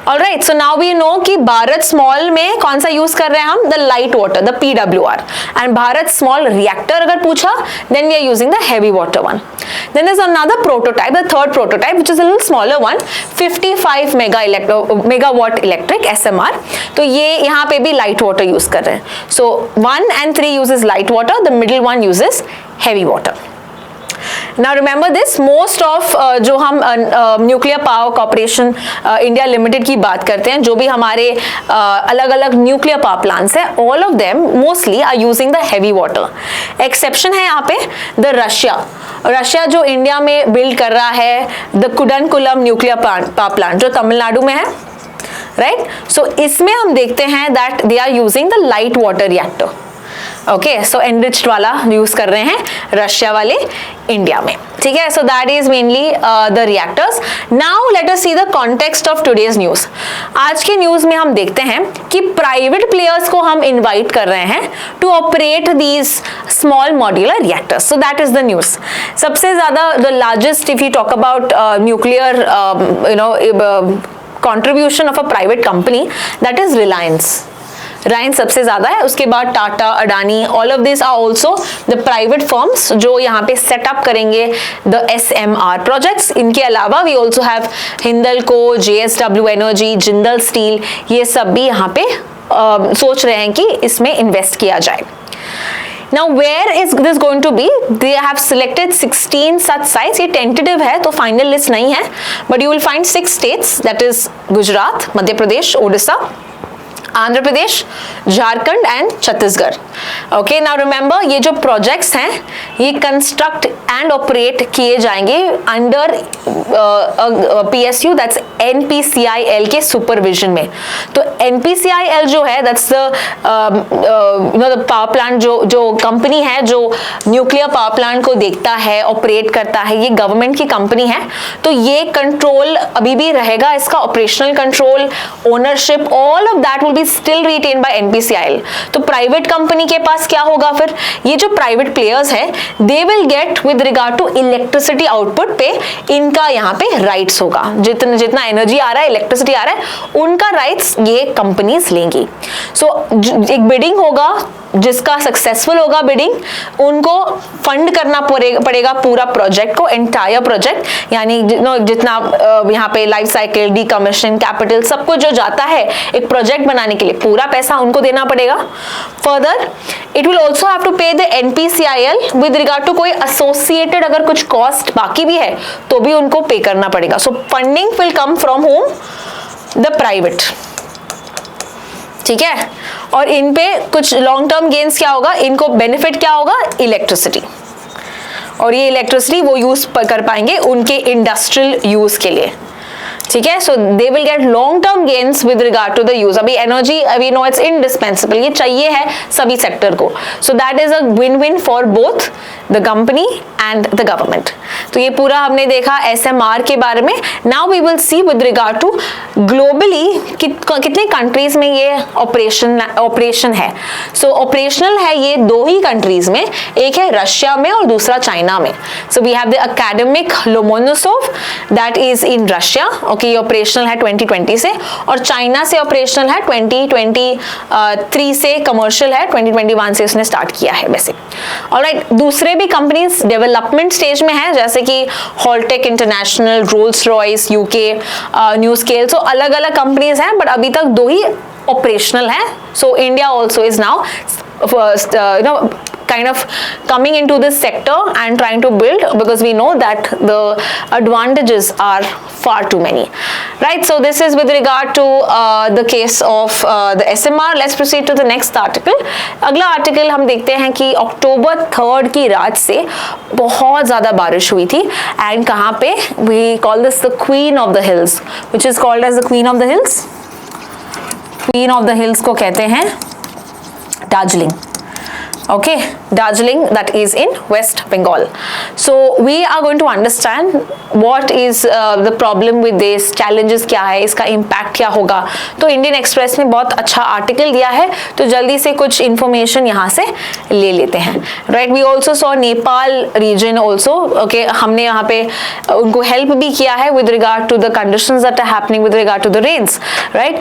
Alright, so now we know कि भारत स्मॉल में कौन सा यूज कर रहे हैं हम? The light water, the PWR. And Bharat small reactor अगर पूछा then we are using the heavy water one. Then there is another prototype, the third prototype which is a little smaller one, 55 megawatt electric SMR. तो ये यहाँ पे भी light water use कर रहे हैं. सो 1 and 3 uses light water, the middle one uses heavy water. Now remember this, most of जो हम nuclear power corporation India limited की बात करते हैं, जो भी हमारे अलग अलग न्यूक्लियर पावर प्लांट्स हैं, all of them mostly are using the heavy water. Exception है यहाँ पे द रशिया जो इंडिया में बिल्ड कर रहा है the Kudankulam nuclear power plant जो तमिलनाडु में है, राइट. सो इसमें हम देखते हैं that they are using the light water reactor. Okay, so enriched वाला यूज कर रहे हैं रशिया वाले इंडिया में. ठीक है, so that is mainly the reactors. Now let us see the context of today's news. आज के न्यूज में हम देखते हैं कि प्राइवेट प्लेयर्स को हम इनवाइट कर रहे हैं to operate these small modular reactors. So that is the news. सबसे ज्यादा the largest if you talk about nuclear contribution of a private company, that is Reliance. सबसे ज्यादा है, उसके बाद Tata, Adani, all of this are also the private firms जो यहाँ पे सेटअप करेंगे द SMR प्रोजेक्ट्स. इनके अलावा we also have Hindalco, JSW energy, Jindal steel, ये सब भी यहाँ पे सोच रहे हैं कि इसमें इन्वेस्ट किया जाए. Now where is this going to be? They have selected 16 such sites. ये tentative है तो final list नहीं है, but you will find 6 states, that is Gujarat, Madhya Pradesh, Odisha, Andhra Pradesh, Jharkhand and Chhattisgarh. Okay, now remember ये जो प्रोजेक्ट्स हैं ये कंस्ट्रक्ट एंड ऑपरेट किए जाएंगे अंडर PSU, दैट्स NPCIL के सुपरविजन में। तो NPCIL जो है दैट्स द पावर प्लांट, जो कंपनी है जो न्यूक्लियर पावर प्लांट को देखता है, ऑपरेट करता है, ये गवर्नमेंट की कंपनी है। तो ये कंट्रोल अभी भी रहेगा, इसका operational control, ownership, all of that will be still written by NPCIL। तो प्राइवेट कंपनी के पास क्या होगा फिर? ये जो प्राइवेट प्लेयर्स है they will get with regard to electricity output पे इनका यहाँ पे राइट्स होगा। जितना एनर्जी आ रहा है, इलेक्ट्रिसिटी आ रहा है, उनका राइट्स ये कंपनीज लेंगी। सो एक बिडिंग होगा, जिसका सक्सेसफुल होगा बिडिंग, उनको फंड करना पड़ेगा पूरा प्रोजेक्ट को, एंटायर प्रोजेक्ट, यानी जितना यहाँ पे लाइफ साइकिल, डीकमीशन, कैपिटल, सब कुछ जो जाता है एक प्रोजेक्ट बनाने के लिए, पूरा पैसा उनको देना पड़ेगा। Further it will also have to pay the NPCIL with regard to कोई एसोसिएटेड अगर कुछ कॉस्ट बाकी भी है तो भी उनको पे करना पड़ेगा। So funding will come from home? The private. ठीक है, और इन पे कुछ लॉन्ग टर्म गेन्स क्या होगा, इनको बेनिफिट क्या होगा? इलेक्ट्रिसिटी। और ये इलेक्ट्रिसिटी वो यूज कर पाएंगे उनके इंडस्ट्रियल यूज के लिए। ठीक है, so they will get long term gains with regard to the use. अभी energy we know it's indispensable, ये चाहिए है सभी सेक्टर को। So that is a win win for both the company and the government. तो ये पूरा हमने देखा SMR के बारे में। Now we will see with regard to globally कितने कंट्रीज में ये ऑपरेशन है। सो ऑपरेशनल है ये 2 ही कंट्रीज में, एक है रशिया में और दूसरा चाइना में। So we have the academic Lomonosov that is in Russia. Okay, ये ऑपरेशनल है 2020 से, और चाइना से ऑपरेशनल है 2023 से, कमर्शियल है 2021 से उसने स्टार्ट किया है बेसिक। ऑलराइट, दूसरे भी कंपनीज डेवलपमेंट स्टेज में है, जैसे कि Holtec International, Rolls Royce UK, NuScale. सो अलग अलग कंपनीज हैं, बट अभी तक 2 ही ऑपरेशनल है। So India also is now kind of coming into this sector and trying to build, because we know that the advantages are far too many, right? So this is with regard to the case of the SMR. Let's proceed to the next article. अगला article हम देखते हैं कि अक्टूबर 3 की रात से बहुत ज़्यादा बारिश हुई थी, एंड कहाँ पे? We call this the Queen of the Hills, which is called as the Queen of the Hills. Queen of the Hills को कहते हैं Darjeeling. Okay, Darjeeling, that is in West Bengal. So we are going to understand what is the problem with this, challenges क्या है, इसका impact क्या होगा। तो Indian express ने बहुत अच्छा आर्टिकल दिया है, तो जल्दी से कुछ इंफॉर्मेशन यहाँ से ले लेते हैं। Right, we also saw Nepal region also. Okay, हमने यहाँ पे उनको हेल्प भी किया है with regard to the conditions that are happening with regard to the rains. Right,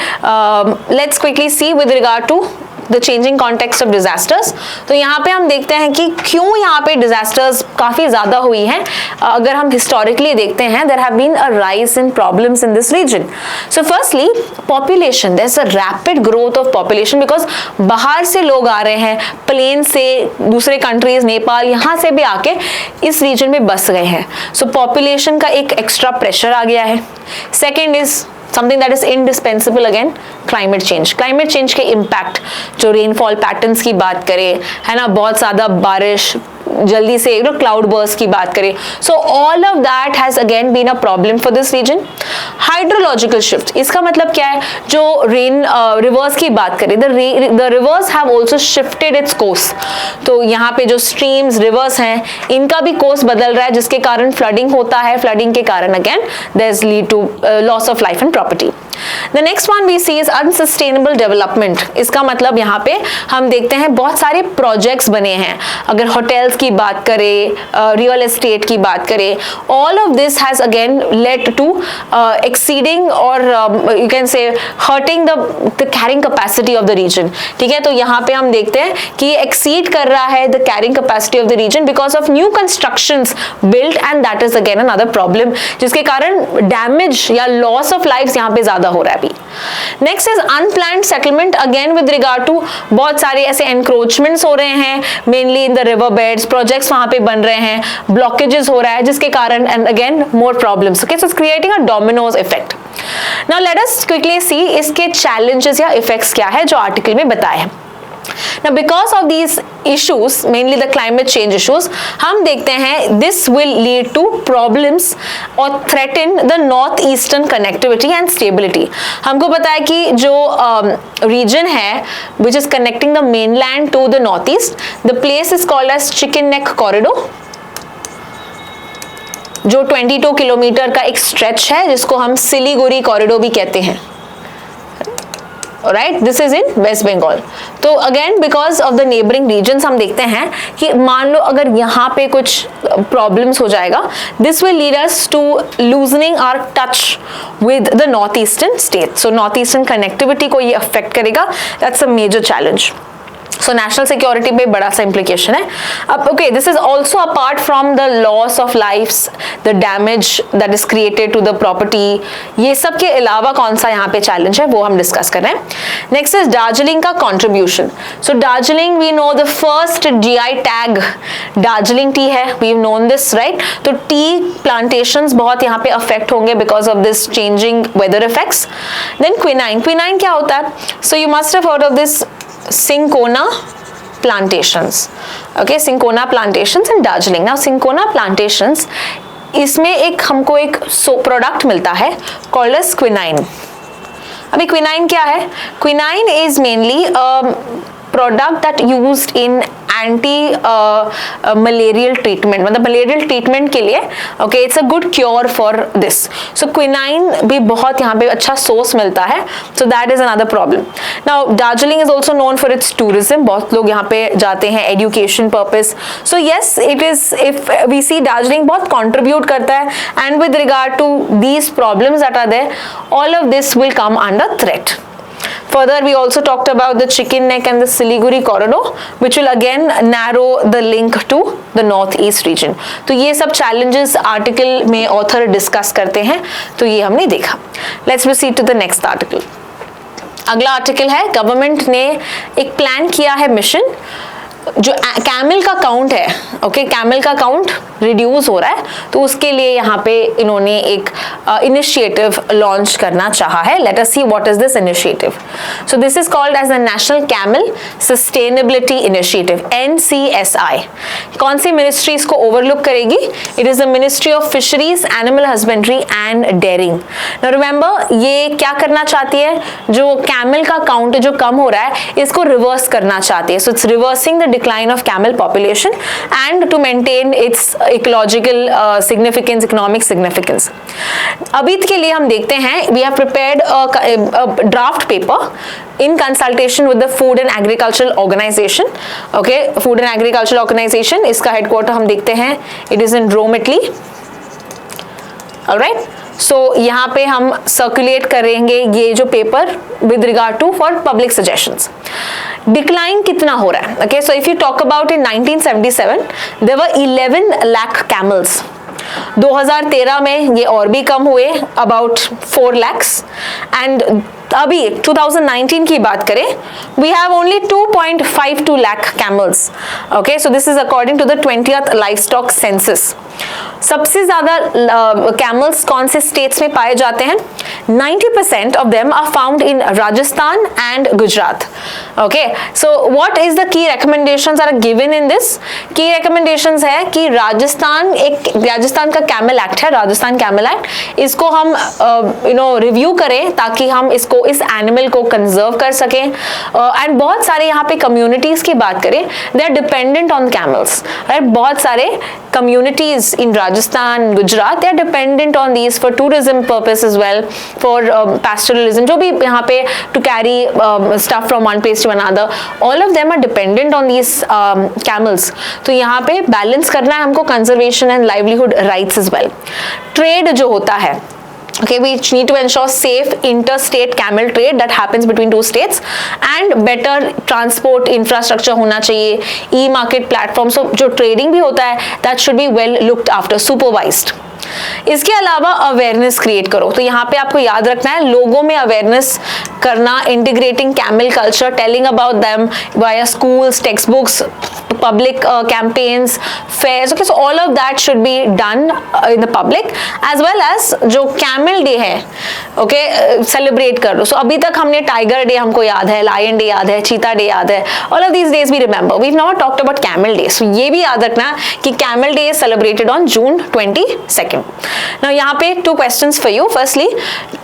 let's quickly see with regard to the changing context of disasters. तो यहाँ पे हम देखते हैं कि क्यों यहाँ पे डिजास्टर्स काफी ज्यादा हुई हैं। अगर हम हिस्टोरिकली देखते हैं, there have been a rise in problems in this region. So firstly population, there is a rapid growth of population, because बाहर से लोग आ रहे हैं, प्लेन से, दूसरे कंट्रीज, नेपाल, यहाँ से भी आके इस रीजन में बस गए हैं। सो पॉपुलेशन का एक एक्स्ट्रा प्रेशर आ गया है। Second is something that is indispensable, again climate change के impact, जो रेनफॉल पैटर्न्स की बात करें, है ना, बहुत ज्यादा बारिश, जल्दी से क्लाउड बर्स्ट की बात करें। So all of that has again been a problem for this region. Hydrological shift, इसका मतलब क्या है? जो रेन रिवर्स की बात करें, the reverse have also shifted its course. तो यहाँ पे जो स्ट्रीम्स, रिवर्स हैं, इनका भी कोर्स बदल रहा है, जिसके कारण फ्लडिंग होता है। फ्लडिंग के कारण again there is lead to loss of life and property. The next one we see is unsustainable development. इसका मतलब यहाँ पे हम देखते हैं बहुत सारे प्रोजेक्ट्स बने हैं। अगर होटल्स की बात करें, रियल एस्टेट की बात करें, all of this has again led to exceeding or you can say hurting the carrying capacity of the region. ठीक है, तो यहाँ पे हम देखते हैं कि ये exceed कर रहा है the carrying capacity of the region because of new constructions built, and that is again another problem, जिसके कारण damage या loss of lives यहाँ पे ज्यादा हो रहा है अभी। Next is unplanned settlement, again with regard to बहुत सारे ऐसे एनक्रोचमेंट्स हो रहे हैं, mainly in the river beds, projects वहां पे बन रहे हैं, ब्लॉकेजेस हो रहा है, जिसके कारण and again more problems. Okay, so it's creating a Domino's effect. Now let us quickly see इसके चैलेंजेस या इफेक्ट्स क्या है जो आर्टिकल में बताए हैं. Now because of these issues, mainly the climate change issues, हम देखते हैं this will lead to problems or threaten the northeastern connectivity and stability. हमको पता है कि जो region है which is connecting the mainland to the northeast, the place is called as Chicken Neck Corridor, जो 22 किलोमीटर का एक स्ट्रेच है जिसको हम सिलीगुड़ी कॉरिडोर भी कहते हैं. Right, this is in West Bengal. तो again because of the neighbouring regions हम देखते हैं कि मान लो अगर यहाँ पे कुछ प्रॉब्लम्स हो जाएगा, this will lead us to loosening our touch with the north eastern state. So north eastern connectivity को ये अफेक्ट करेगा. That's a major challenge. So national security पे बड़ा सा implication है. अब okay, this is also apart from the loss of lifes, the damage that is created to the property. ये सब के अलावा कौन सा यहाँ पे चैलेंज है वो हम डिस्कस कर रहे हैं. नेक्स्ट इज दार्जिलिंग का contribution. So Darjeeling, we know the first GI tag Darjeeling tea है. We have known this, right. तो टी प्लांटेशंस बहुत यहाँ पे अफेक्ट होंगे because of this changing weather effects. Then quinine. Quinine क्या होता है? So you must have heard of this Cinchona plantations. Okay, Cinchona plantations in Darjeeling. Now Cinchona plantations, इसमें एक हमको एक प्रोडक्ट मिलता है called as quinine. अभी क्विनाइन क्या है? Quinine is mainly product that used in anti malarial treatment, मतलब मलेरियल ट्रीटमेंट के लिए. Okay, it's a good cure for this. So quinine भी बहुत यहाँ पे अच्छा सोर्स मिलता है. So that is another problem. Now Darjeeling is also known for its tourism. बहुत लोग यहाँ पे जाते हैं education purpose. So yes, it is, if we see Darjeeling बहुत कॉन्ट्रीब्यूट करता है. And with regard to these problems that are there, all of this will come under threat. Further, we also talked about the Chicken Neck and the Siliguri corridor, which will again narrow the link to the northeast region. तो ये सब challenges article में author discuss करते हैं, तो ये हमने देखा. Let's proceed to the next article. अगला आर्टिकल है, गवर्नमेंट ने एक प्लान किया है मिशन. जो कैमल का काउंट है, ओके, कैमल का काउंट रिड्यूस हो रहा है, तो उसके लिए यहाँ पे इन्होंने एक इनिशिएटिव लॉन्च करना चाहा है. Let us see what is this initiative. So this is called as the national camel sustainability initiative, NCSI. कौन सी मिनिस्ट्री इसको ओवरलुक करेगी? It is the ministry of fisheries, animal husbandry and dairying. Now remember, ये क्या करना चाहती है? जो कैमल का काउंट जो कम हो रहा है, इसको रिवर्स करना चाहती है. So it's reversing the decline of camel population and to maintain its ecological significance, economic significance. अभी के लिए हम देखते हैं, we have prepared a draft paper in consultation with the Food and Agricultural Organization. Okay, Food and Agricultural Organization, इसका headquarter हम देखते हैं, it is in Rome, Italy. Alright. सो यहाँ पे हम सर्कुलेट करेंगे ये जो paper with regard to for public suggestions. Decline कितना हो रहा है? Okay, so if you talk about in 1977 there were 11 lakh camels. 2013 में ये और भी कम हुए, अबाउट 4 lakhs. एंड अभी 2019 की बात करें, we have only 2.52 lakh camels. Okay, so this is according to the 20th livestock census. सबसे ज्यादा कैमल्स कौन से स्टेट्स में पाए जाते हैं? 90% of them are found in Rajasthan and Gujarat. Okay, so what is the key recommendations are given in this? Key recommendations है कि राजस्थान का कैमल एक्ट है, राजस्थान कैमल एक्ट, इसको हम रिव्यू करें ताकि हम इसको, इस एनिमल को कंजर्व कर सकें. एंड बहुत सारे यहाँ पे कम्युनिटीज की बात करें, they are dependent on camels. बहुत सारे communities in Rajasthan, Gujarat, they are dependent on these for tourism purpose as well, for pastoralism, जो भी यहाँ पे to carry stuff from one place to another, all of them are dependent on these camels. तो यहाँ पे balance करना है हमको conservation and livelihood rights as well. Trade जो होता है, okay, we need to ensure safe interstate camel trade that happens between two states and better transport infrastructure होना चाहिए, e-market platform. So जो trading भी होता है, that should be well looked after, supervised. इसके अलावा अवेयरनेस क्रिएट करो, तो यहाँ पे आपको याद रखना है लोगों में अवेयरनेस करना, integrating camel culture, telling about them via schools, text books, public campaigns, fairs. Okay, so all of that should be done in the public, as well as जो कैमल डे है, ओके, सेलिब्रेट कर लो. सो अभी तक हमने tiger day हमको याद है, lion day याद है, चीता डे याद है, all of these days we remember. We not talked about camel day. So ये भी याद रखना कि camel day is celebrated on June 22. Now यहाँ पे 2 questions for you. Firstly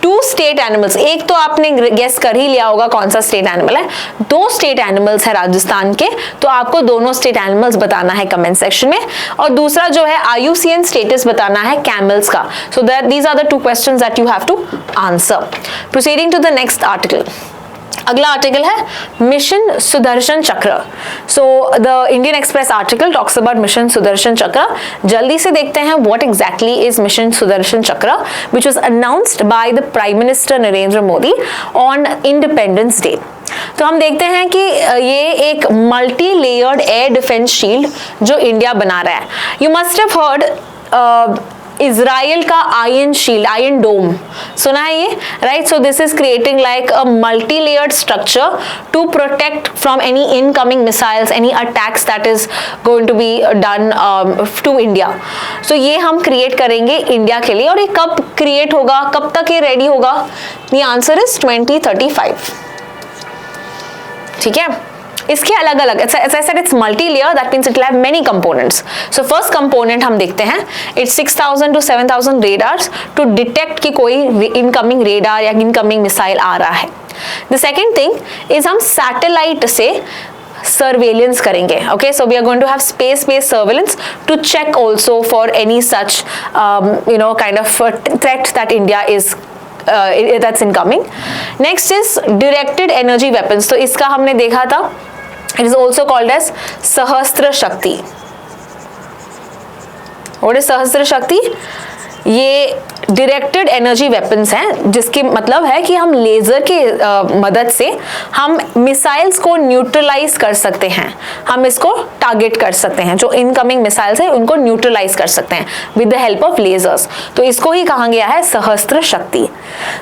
2 state animals, एक तो आपने गेस कर ही लिया होगा कौन सा स्टेट एनिमल है. 2 स्टेट एनिमल्स है राजस्थान के, तो आपको दोनों स्टेट एनिमल्स बताना है कमेंट सेक्शन में. और दूसरा जो है IUCN स्टेटस बताना है कैमल्स का. So that these are the 2 questions that you have to answer. Proceeding to the next article. अगला आर्टिकल है mission Sudarshan Chakra. So the Indian Express article talks about mission Sudarshan Chakra. जल्दी से देखते हैं what exactly is mission Sudarshan Chakra, which was announced by the prime minister Narendra Modi on Independence Day हम देखते हैं कि ये एक multi layered air defence shield जो इंडिया बना रहा है. You must have heard Israel का आयरन शील्ड, आयरन डोम, सुना है ये, right? So this is creating like a multi layered structure to protect from any incoming missiles, any attacks that is going to be done to India. So ये हम create करेंगे India के लिए. और ये कब क्रिएट होगा, कब तक ये रेडी होगा? The answer is 2035. ठीक है. इसके अलग अलग, as I said, it's multi-layer, that means it will have many components. So first component हम देखते हैं, it's 6,000 to 7,000 radars to detect कि कोई incoming radar या incoming missile आ रहा है. The second thing is हम satellite से surveillance करेंगे. Okay, so we are going to have space-based surveillance to check also for any such kind of threat that India is that's incoming. Next is directed energy weapons. तो इसका हमने देखा था, it is also called as सहस्त्र शक्ति. What is सहस्त्र शक्ति? ये डायरेक्टेड एनर्जी वेपन्स हैं, जिसके मतलब है कि हम लेजर के मदद से हम मिसाइल्स को न्यूट्रलाइज कर सकते हैं, हम इसको टारगेट कर सकते हैं, जो इनकमिंग मिसाइल्स हैं उनको न्यूट्रलाइज कर सकते हैं with the help of lasers. तो इसको ही कहा गया है Sahastra Shakti.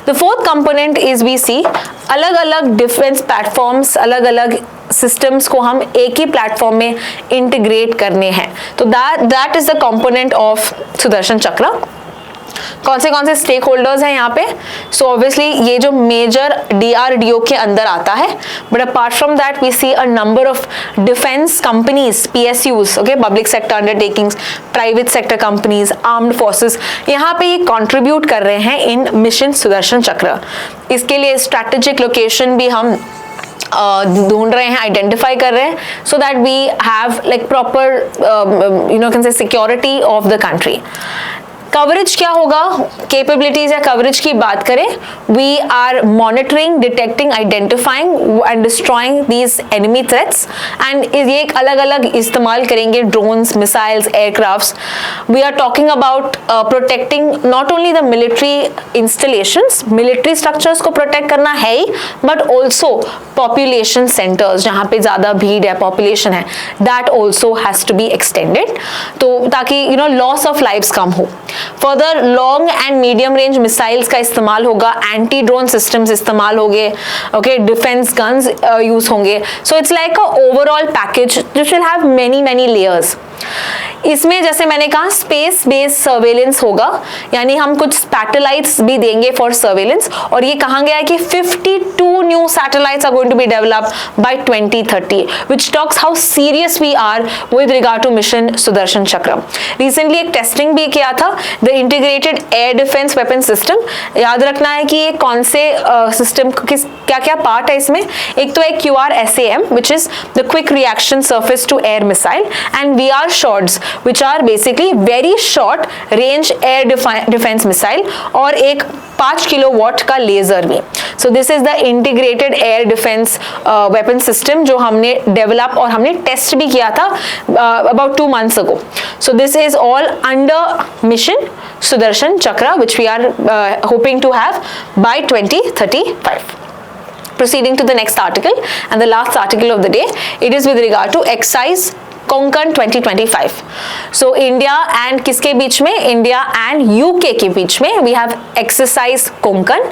The fourth component is we see अलग अलग डिफेंस प्लेटफॉर्म्स, अलग अलग सिस्टम्स को हम एक ही प्लेटफॉर्म में इंटीग्रेट करने हैं. तो that is the component of Sudarshan चक्र. कौन से स्टेक होल्डर्स हैं यहाँ पे? सो ऑब्वियसली ये जो मेजर DRDO के अंदर आता है, but apart from that we see a number of defence companies, PSUs, okay, public sector undertakings, private sector companies, armed forces, यहाँ पे ये कंट्रीब्यूट कर रहे हैं इन मिशन सुदर्शन चक्र. इसके लिए स्ट्रैटेजिक लोकेशन भी हम ढूंढ रहे हैं, आइडेंटिफाई कर रहे हैं, so that we have like proper can say security of the country. Coverage क्या होगा? कैपेबिलिटीज या कवरेज की बात करें, we are monitoring, detecting, identifying and destroying these enemy threats. And ये एक अलग अलग इस्तेमाल करेंगे drones, missiles, aircrafts. We are talking about protecting not only the military installations, military structures को प्रोटेक्ट करना है ही, बट ऑल्सो पॉपुलेशन सेंटर्स जहाँ पे ज्यादा भीड़ है, पॉपुलेशन है, that also has to be extended, तो ताकि लॉस ऑफ लाइव्स कम हो. Further long and medium range missiles का इस्तेमाल होगा, एंटी ड्रोन सिस्टम्स इस्तेमाल होंगे, ओके, डिफेंस गन्स यूज होंगे. So it's like a overall package which will have many layers. इसमें जैसे मैंने कहा स्पेस बेस्ड सर्वेलेंस होगा, यानी हम कुछ सैटेलाइट्स भी देंगे फॉर सर्वेलेंस. और ये कहा गया है कि 52 new satellites are going to be developed by 2030, which talks how serious we are with regard to mission Sudarshan Chakra. Recently एक टेस्टिंग भी किया था, the integrated air defence weapon system. याद रखना है कि ये कौन से सिस्टम क्या क्या पार्ट है इसमें. एक तो है QRSAM, which is the quick reaction surface to air missile, and VR shots, which are basically very short range air defense missile, और एक 5 किलोवाट का लेजर भी. So this is the integrated air defense weapon system जो हमने develop और हमने test भी किया था about 2 months ago. So this is all under mission Sudarshan Chakra, which we are hoping to have by 2035. Proceeding to the next article and the last article of the day, it is with regard to excise Konkan 2025. So India and किसके बीच में, India and UK के बीच में we have exercise Konkan,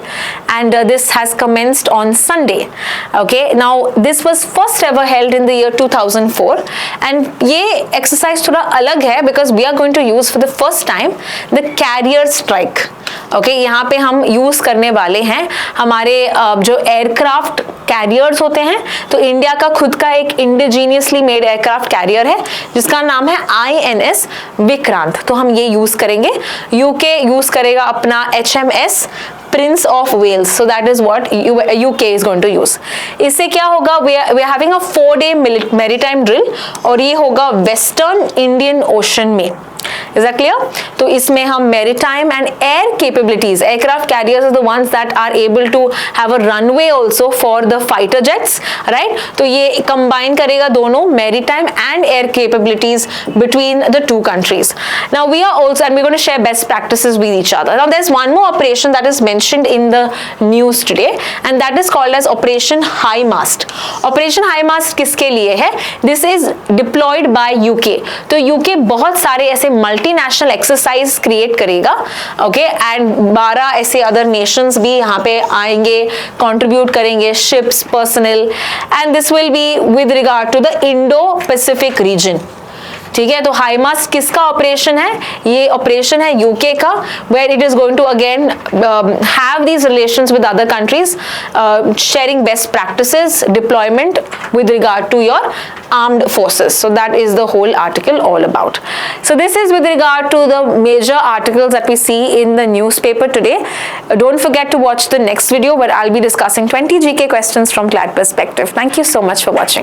and this has commenced on Sunday. Okay, now this was first ever held in the year 2004, and ये exercise थोड़ा अलग है because we are going to use for the first time the carrier strike. Okay यहाँ पे हम use करने वाले हैं हमारे जो एयरक्राफ्ट कैरियर्स होते हैं, तो इंडिया का खुद का एक इंडिजीनियसली मेड एयरक्राफ्ट कैरियर है जिसका नाम है INS विक्रांत, तो हम ये यूज करेंगे। यूके यूज करेगा अपना HMS prince of Wales, so that is what UK is going to use. इससे क्या होगा, we are having a 4-day maritime drill, और ये होगा वेस्टर्न इंडियन ओशन में। Is that clear? तो इसमें हम maritime and air capabilities, aircraft carriers are the ones that are able to have a runway also for the fighter jets, right? तो ये combine करेगा दोनों maritime and air capabilities between the two countries. Now we are also, and we're going to share best practices with each other. Now there's one more operation that is mentioned in the news today, and that is called as Operation High Mast. Operation High Mast किसके लिए है? This is deployed by UK. तो UK बहुत सारे ऐसे multinational exercise create करेगा, okay, and 12 ऐसे other Nations भी यहाँ पे आएंगे, कंट्रीब्यूट करेंगे ships, personnel, and this will be with regard to the Indo Pacific region. ठीक है, तो हाईमास्ट किसका ऑपरेशन है? ये ऑपरेशन है यूके का, where it is going to again have these relations with other countries, sharing best practices, deployment with regard to your armed forces. So that is the whole article all about. So this is with regard to the major articles that we see in the newspaper today. Don't forget to watch the next video where I'll be discussing 20 GK questions from CLAT perspective. Thank you so much for watching.